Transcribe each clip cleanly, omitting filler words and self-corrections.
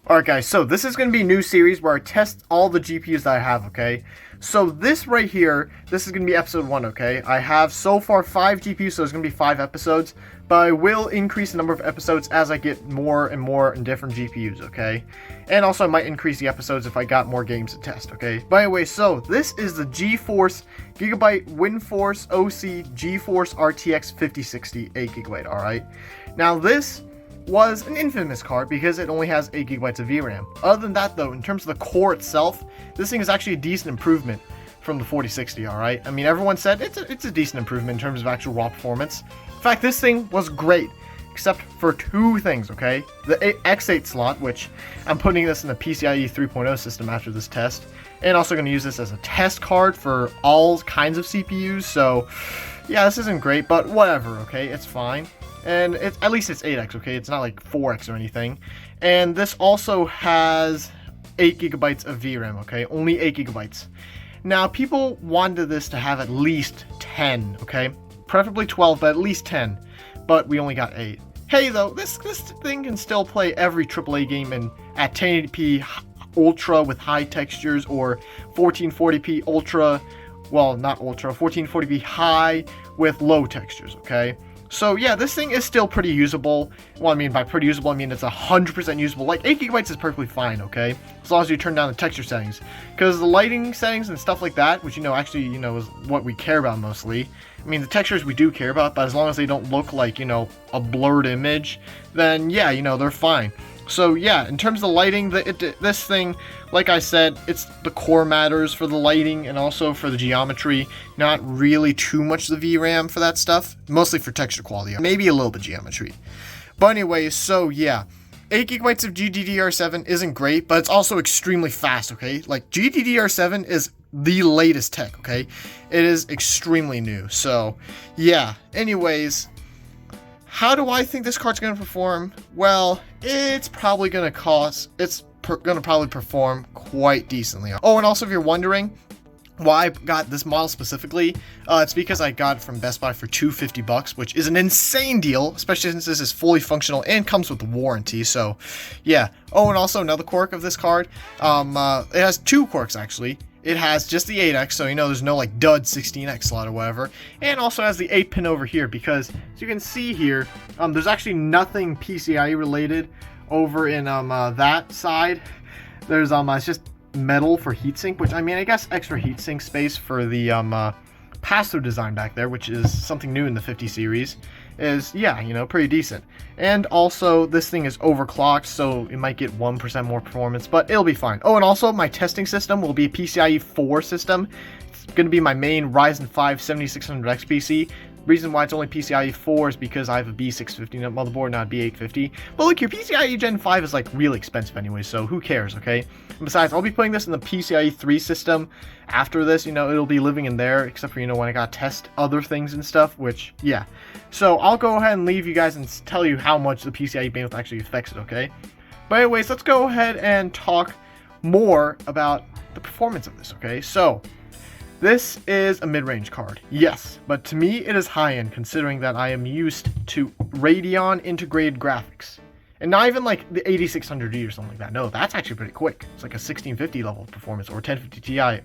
Alright guys, so this is going to be a new series where I test all the GPUs that I have, okay? So this right here, this is going to be episode 1, okay? I have so far 5 GPUs, so there's going to be 5 episodes, but I will increase the number of episodes as I get more and more in different GPUs, okay? And also I might increase the episodes if I got more games to test, okay? But anyway, so this is the GeForce Gigabyte WinForce OC GeForce RTX 5060 8GB, alright? Now this was an infamous card because it only has 8 gigabytes of VRAM. Other than that though, in terms of the core itself, this thing is actually a decent improvement from the 4060, alright? I mean, everyone said it's a decent improvement in terms of actual raw performance. In fact, this thing was great, except for 2 things, okay? The X8 slot, which I'm putting this in the PCIe 3.0 system after this test, and also going to use this as a test card for all kinds of CPUs, so yeah, this isn't great, but whatever, okay? It's fine. And at least it's 8x, okay? It's not like 4x or anything. And this also has 8 gigabytes of VRAM, okay? Only 8 gigabytes. Now, people wanted this to have at least 10, okay? Preferably 12, but at least 10. But we only got 8. Hey, though, this thing can still play every AAA game at 1080p Ultra with high textures, or 1440p Ultra, well, not Ultra, 1440p High with low textures, okay? So yeah, this thing is still pretty usable. Well, I mean by pretty usable, I mean it's 100% usable. Like 8 gigabytes is perfectly fine, okay? As long as you turn down the texture settings. Because the lighting settings and stuff like that, which actually is what we care about mostly. I mean, the textures we do care about, but as long as they don't look like, a blurred image, then yeah, they're fine. So yeah, in terms of the lighting, this thing, like I said, it's the core matters for the lighting and also for the geometry. Not really too much the VRAM for that stuff. Mostly for texture quality. Maybe a little bit geometry. But anyways, so yeah. 8 gigabytes of GDDR7 isn't great, but it's also extremely fast, okay? Like, GDDR7 is the latest tech, okay? It is extremely new. So, yeah. Anyways, how do I think this card's going to perform? Well, it's probably going to probably perform quite decently. Oh, and also if you're wondering why I got this model specifically, it's because I got it from Best Buy for $250, which is an insane deal, especially since this is fully functional and comes with warranty. So, yeah. Oh, and also another quirk of this card, it has 2 quirks actually. It has just the 8x, so there's no like dud 16x slot or whatever, and also has the 8 pin over here because, as you can see here, there's actually nothing PCIe related over in that side. There's it's just metal for heatsink, which I mean I guess extra heatsink space for the pass-through design back there, which is something new in the 50 series. Is, yeah, pretty decent. And also, this thing is overclocked, so it might get 1% more performance, but it'll be fine. Oh, and also, my testing system will be a PCIe 4 system. It's going to be my main Ryzen 5 7600X PC. Reason why it's only PCIe 4 is because I have a B650 motherboard, not a B850. But look, your PCIe Gen 5 is like really expensive anyway, so who cares, okay? And besides, I'll be putting this in the PCIe 3 system after this. It'll be living in there, except for, when I gotta test other things and stuff, which, yeah. So I'll go ahead and leave you guys and tell you how much the PCIe bandwidth actually affects it, okay? But anyways, let's go ahead and talk more about the performance of this, okay? So, this is a mid-range card, yes, but to me it is high-end considering that I am used to Radeon integrated graphics. And not even like the 8600D or something like that. No, that's actually pretty quick. It's like a 1650 level of performance, or 1050 Ti,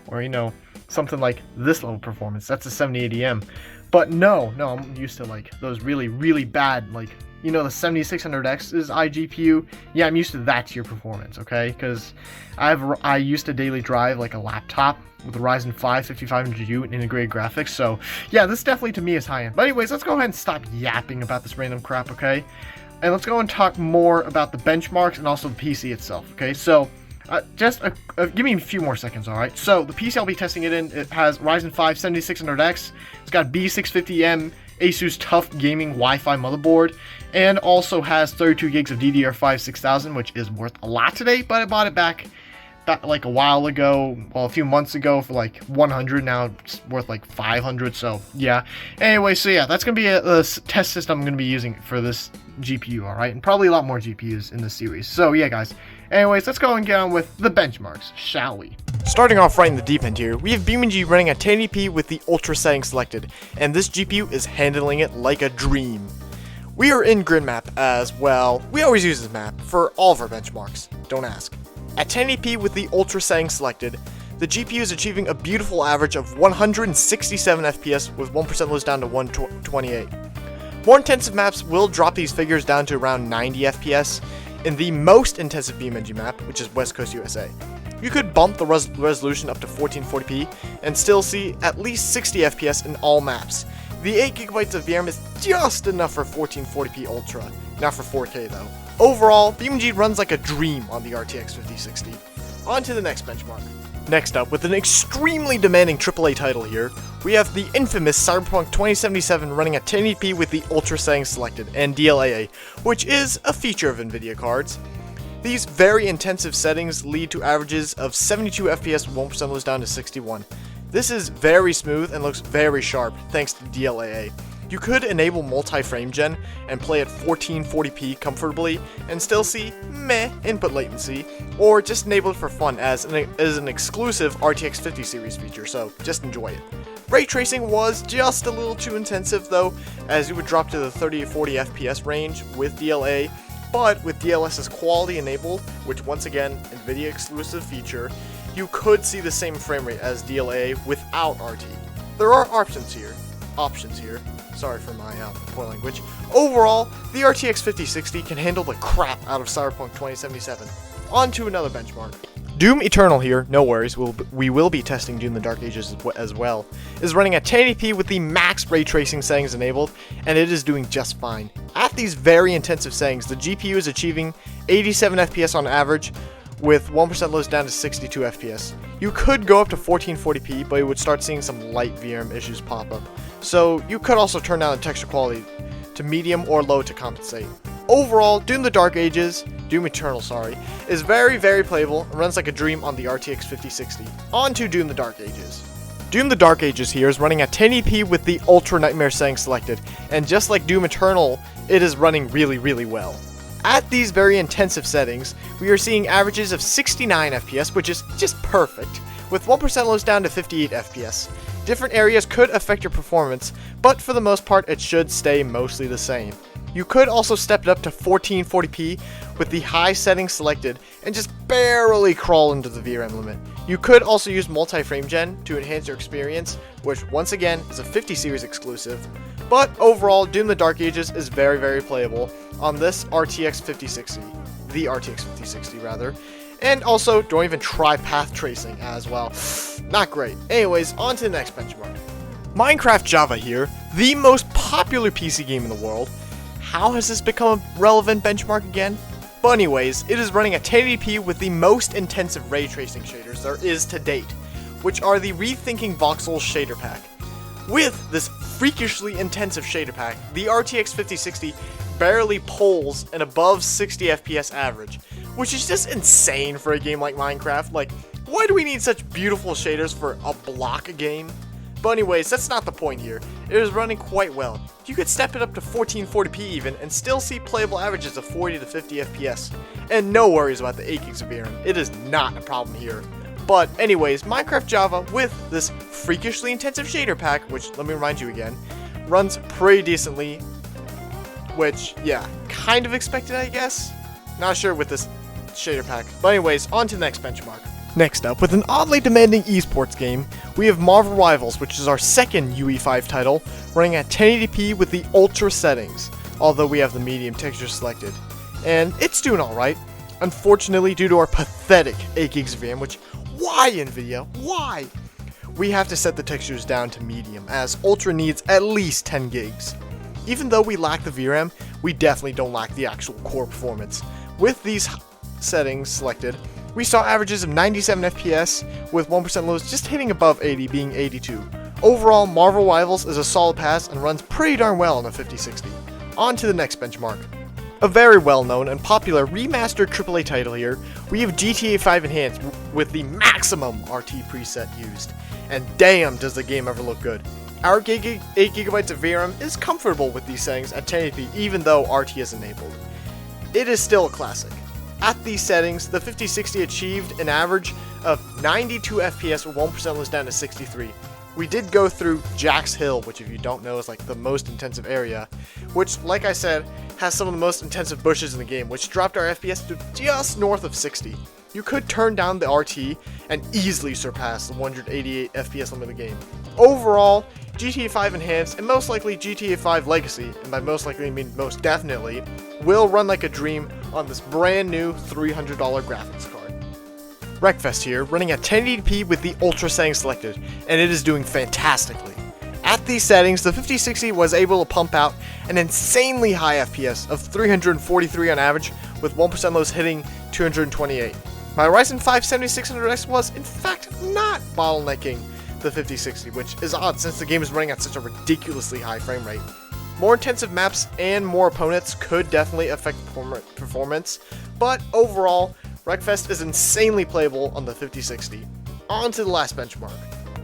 or something like this level of performance. That's a 7080M. But no, I'm used to like those really, really bad, like, the 7600X's iGPU. Yeah, I'm used to that tier performance, okay? Because I used to daily drive like a laptop with a Ryzen 5 5500U and integrated graphics. So yeah, this definitely to me is high end. But anyways, let's go ahead and stop yapping about this random crap, okay? And let's go and talk more about the benchmarks and also the PC itself, okay? So give me a few more seconds, alright? So the PC I'll be testing it in, it has Ryzen 5 7600X. It's got B650M Asus TUF Gaming Wi-Fi motherboard, and also has 32 gigs of DDR5 6000, which is worth a lot today, but I bought it back like a while ago, well, a few months ago for like 100. Now it's worth like 500, so yeah. Anyway, so yeah, that's gonna be a test system I'm gonna be using for this GPU, alright? And probably a lot more GPUs in this series. So yeah, guys. Anyways, let's go and get on with the benchmarks, shall we? Starting off right in the deep end here, we have BeamNG running at 1080p with the Ultra setting selected, and this GPU is handling it like a dream. We are in grid map as well. We always use this map for all of our benchmarks, don't ask. At 1080p with the ultra setting selected, the GPU is achieving a beautiful average of 167 FPS with 1% lows down to 128. More intensive maps will drop these figures down to around 90 FPS in the most intensive BeamNG map, which is West Coast USA. You could bump the resolution up to 1440p and still see at least 60 FPS in all maps. The 8GB of VRAM is just enough for 1440p Ultra, not for 4K though. Overall, BeamNG runs like a dream on the RTX 5060. On to the next benchmark. Next up, with an extremely demanding AAA title here, we have the infamous Cyberpunk 2077 running at 1080p with the Ultra settings selected and DLAA, which is a feature of Nvidia cards. These very intensive settings lead to averages of 72 FPS with 1% lows down to 61. This is very smooth and looks very sharp thanks to DLAA. You could enable multi-frame gen and play at 1440p comfortably and still see meh input latency, or just enable it for fun as an exclusive RTX 50 series feature, so just enjoy it. Ray tracing was just a little too intensive though, as it would drop to the 30 to 40 FPS range with DLA, but with DLSS quality enabled, which once again, Nvidia exclusive feature, you could see the same frame rate as DLA without RT. There are options here. Sorry for my poor language. Overall, the RTX 5060 can handle the crap out of Cyberpunk 2077. On to another benchmark. Doom Eternal here, no worries, we will be testing Doom the Dark Ages as well, is running at 1080p with the max ray tracing settings enabled, and it is doing just fine. At these very intensive settings, the GPU is achieving 87 FPS on average, with 1% lows down to 62 FPS. You could go up to 1440p, but you would start seeing some light VRAM issues pop up. So you could also turn down the texture quality to medium or low to compensate. Overall, Doom Eternal, is very, very playable and runs like a dream on the RTX 5060. On to Doom the Dark Ages. Doom the Dark Ages here is running at 1080p with the Ultra Nightmare setting selected, and just like Doom Eternal, it is running really, really well. At these very intensive settings, we are seeing averages of 69 FPS, which is just perfect, with 1% lows down to 58 FPS. Different areas could affect your performance, but for the most part it should stay mostly the same. You could also step it up to 1440p with the high settings selected and just barely crawl into the VRAM limit. You could also use multi-frame gen to enhance your experience, which once again is a 50 series exclusive, but overall Doom the Dark Ages is very, very playable on this RTX 5060, the RTX 5060 rather, and also don't even try path tracing as well. Not great. Anyways, on to the next benchmark. Minecraft Java here, the most popular PC game in the world. How has this become a relevant benchmark again? But anyways, it is running at 1080p with the most intensive ray tracing shaders there is to date, which are the Rethinking Voxels shader pack. With this freakishly intensive shader pack, the RTX 5060 barely pulls an above 60 FPS average, which is just insane for a game like Minecraft. Like, why do we need such beautiful shaders for a block game? But anyways, that's not the point here. It is running quite well. You could step it up to 1440p even and still see playable averages of 40 to 50 FPS. And no worries about the 8GB of VRAM. It is not a problem here. But anyways, Minecraft Java with this freakishly intensive shader pack, which let me remind you again, runs pretty decently, which yeah, kind of expected I guess. Not sure with this shader pack. But anyways, on to the next benchmark. Next up, with an oddly demanding esports game, we have Marvel Rivals, which is our second UE5 title, running at 1080p with the Ultra settings, although we have the medium texture selected. And it's doing alright. Unfortunately, due to our pathetic 8GB of RAM, which, why Nvidia? Why? We have to set the textures down to medium, as Ultra needs at least 10 gigs. Even though we lack the VRAM, we definitely don't lack the actual core performance. With these settings selected, we saw averages of 97 FPS, with 1% lows just hitting above 80, being 82. Overall, Marvel Rivals is a solid pass and runs pretty darn well on the 5060. On to the next benchmark. A very well-known and popular remastered AAA title here, we have GTA 5 Enhanced with the maximum RT preset used. And damn does the game ever look good. Our 8GB of VRAM is comfortable with these settings at 1080p even though RT is enabled. It is still a classic. At these settings, the 5060 achieved an average of 92 FPS with 1% lows down to 63. we did go through Jack's Hill, which if you don't know is like the most intensive area, which like I said, has some of the most intensive bushes in the game, which dropped our FPS to just north of 60. You could turn down the RT and easily surpass the 188 FPS limit of the game. Overall, GTA 5 Enhanced and most likely GTA 5 Legacy, and by most likely I mean most definitely, will run like a dream on this brand new $300 graphics card. Wreckfest here, running at 1080p with the Ultra settings selected, and it is doing fantastically. At these settings, the 5060 was able to pump out an insanely high FPS of 343 on average, with 1% lows hitting 228. My Ryzen 5 7600X was, in fact, not bottlenecking the 5060, which is odd since the game is running at such a ridiculously high frame rate. More intensive maps and more opponents could definitely affect performance, but overall, Wreckfest is insanely playable on the 5060. On to the last benchmark.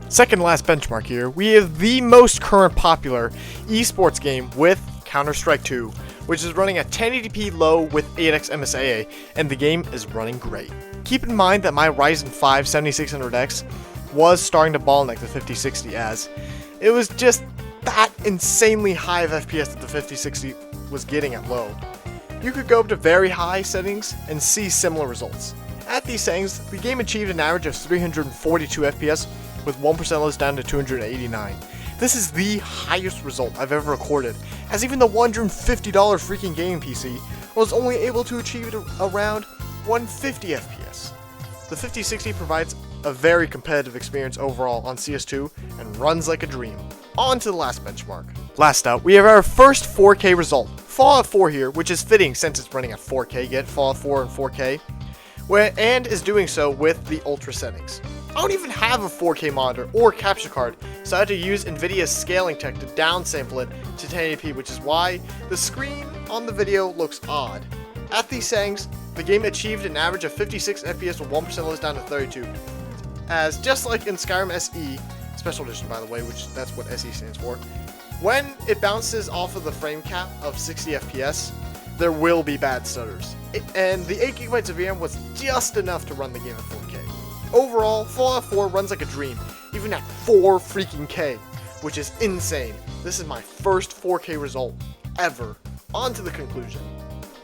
Second to last benchmark here, we have the most current popular esports game with Counter-Strike 2, which is running at 1080p low with 8x MSAA, and the game is running great. Keep in mind that my Ryzen 5 7600X was starting to bottleneck the 5060 as it was just that insanely high of FPS that the 5060 was getting at low. You could go up to very high settings and see similar results. At these settings, the game achieved an average of 342 FPS with 1% lows down to 289. This is the highest result I've ever recorded, as even the $150 freaking gaming PC was only able to achieve around 150 FPS. The 5060 provides a very competitive experience overall on CS2 and runs like a dream. On to the last benchmark. Last up, we have our first 4K result. Fallout 4 here, which is fitting since it's running at 4K, get Fallout 4 in 4K, and is doing so with the Ultra settings. I don't even have a 4K monitor or capture card, so I had to use Nvidia's scaling tech to downsample it to 1080p, which is why the screen on the video looks odd. At these settings, the game achieved an average of 56 FPS with 1% lows down to 32. As just like in Skyrim SE, Special Edition by the way, which that's what SE stands for, when it bounces off of the frame cap of 60 FPS, there will be bad stutters. And the 8GB of VRAM was just enough to run the game at 4K. Overall, Fallout 4 runs like a dream, even at 4 freaking K, which is insane. This is my first 4K result ever. On to the conclusion.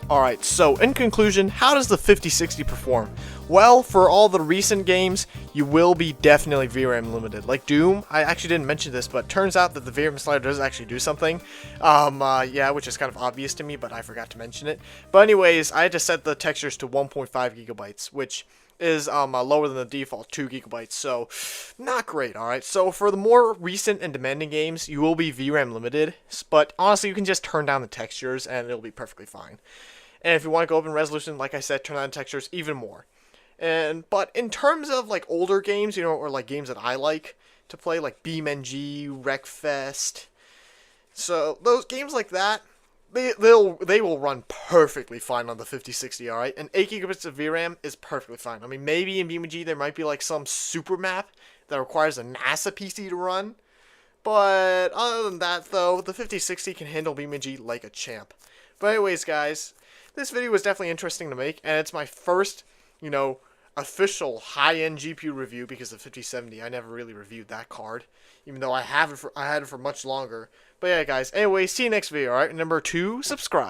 Alright, so in conclusion, how does the 5060 perform? Well, for all the recent games, you will be definitely VRAM limited. Like Doom, I actually didn't mention this, but turns out that the VRAM slider does actually do something. Yeah, which is kind of obvious to me, but I forgot to mention it. But anyways, I had to set the textures to 1.5 gigabytes, which is lower than the default 2 gigabytes, so not great. Alright, so for the more recent and demanding games, you will be VRAM limited, but honestly, you can just turn down the textures and it'll be perfectly fine. And if you want to go up in resolution, like I said, turn on the textures even more. But in terms of like older games, you know, or like games that I like to play, like BeamNG, Wreckfest, so those games like that, they will run perfectly fine on the 5060, alright? And 8 gigabytes of VRAM is perfectly fine. I mean, maybe in BeamNG there might be like some super map that requires a NASA PC to run, but other than that though, the 5060 can handle BeamNG like a champ. But anyways, guys, this video was definitely interesting to make, and it's my first, you know, official high-end GPU review because the 5070, I never really reviewed that card, even though I had it for much longer. But yeah, guys, anyway, see you next video, alright? Remember to subscribe.